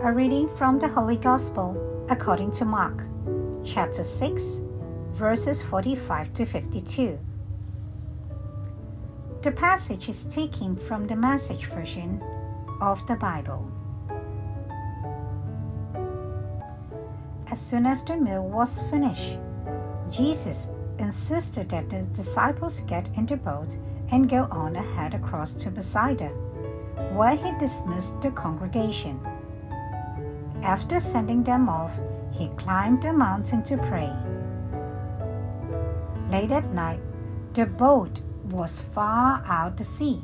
A reading from the Holy Gospel according to Mark, chapter 6, verses 45 to 52. The passage is taken from the Message version of the Bible. As soon as the meal was finished, Jesus insisted that the disciples get in the boat and go on ahead across to Bethsaida, where he dismissed the congregation. After sending them off, he climbed the mountain to pray. Late at night, the boat was far out to sea.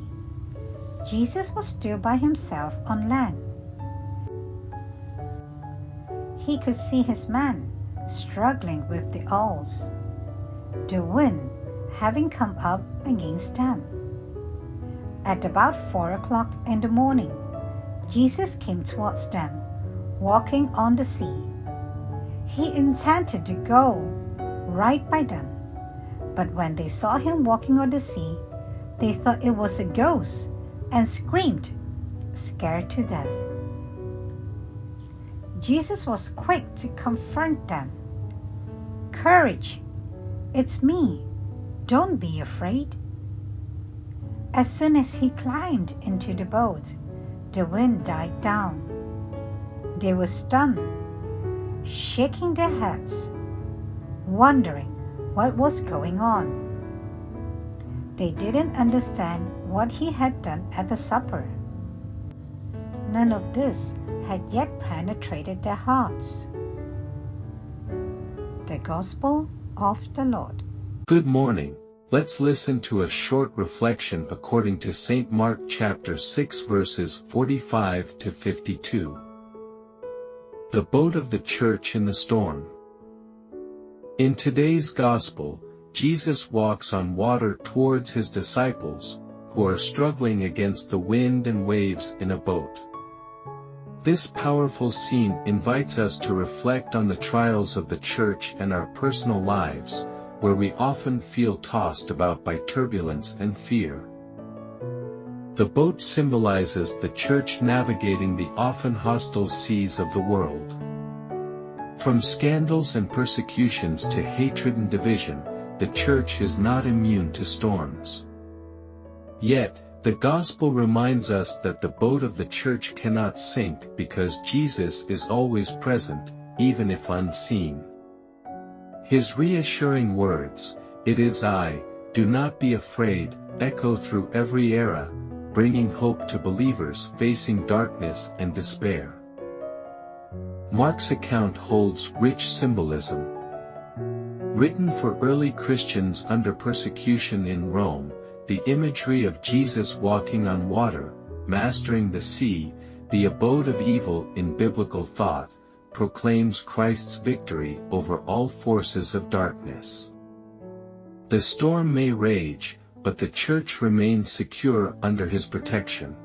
Jesus was still by himself on land. He could see his men struggling with the oars, the wind having come up against them. At about 4 o'clock in the morning, Jesus came towards them, walking on the sea. He intended to go right by them, but when they saw him walking on the sea, they thought it was a ghost and screamed, scared to death. Jesus was quick to confront them. "Courage! It's me. Don't be afraid." As soon as he climbed into the boat, the wind died down. They were stunned, shaking their heads, wondering what was going on. They didn't understand what he had done at the supper. None of this had yet penetrated their hearts. The Gospel of the Lord. Good morning. Let's listen to a short reflection according to St. Mark chapter 6 verses 45 to 52. The boat of the church in the storm. In today's Gospel, Jesus walks on water towards his disciples, who are struggling against the wind and waves in a boat. This powerful scene invites us to reflect on the trials of the church and our personal lives, where we often feel tossed about by turbulence and fear. The boat symbolizes the church navigating the often hostile seas of the world. From scandals and persecutions to hatred and division, the church is not immune to storms. Yet, the Gospel reminds us that the boat of the church cannot sink because Jesus is always present, even if unseen. His reassuring words, "It is I, do not be afraid," echo through every era, bringing hope to believers facing darkness and despair. Mark's account holds rich symbolism. Written for early Christians under persecution in Rome, the imagery of Jesus walking on water, mastering the sea, the abode of evil in biblical thought, proclaims Christ's victory over all forces of darkness. The storm may rage, but the church remains secure under his protection.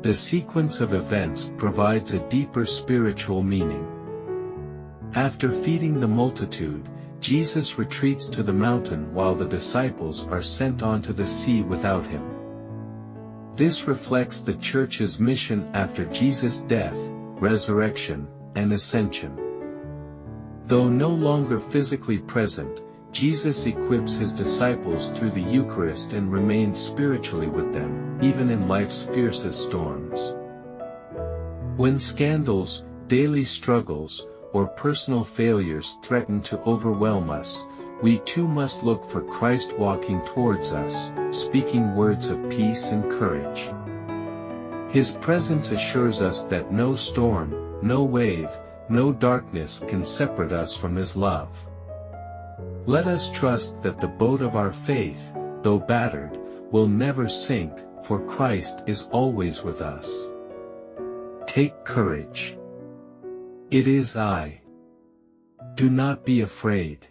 The sequence of events provides a deeper spiritual meaning. After feeding the multitude, Jesus retreats to the mountain while the disciples are sent onto the sea without him. This reflects the church's mission after Jesus' death, resurrection, and ascension. Though no longer physically present, Jesus equips his disciples through the Eucharist and remains spiritually with them, even in life's fiercest storms. When scandals, daily struggles, or personal failures threaten to overwhelm us, we too must look for Christ walking towards us, speaking words of peace and courage. His presence assures us that no storm, no wave, no darkness can separate us from his love. Let us trust that the boat of our faith, though battered, will never sink, for Christ is always with us. Take courage. It is I. Do not be afraid.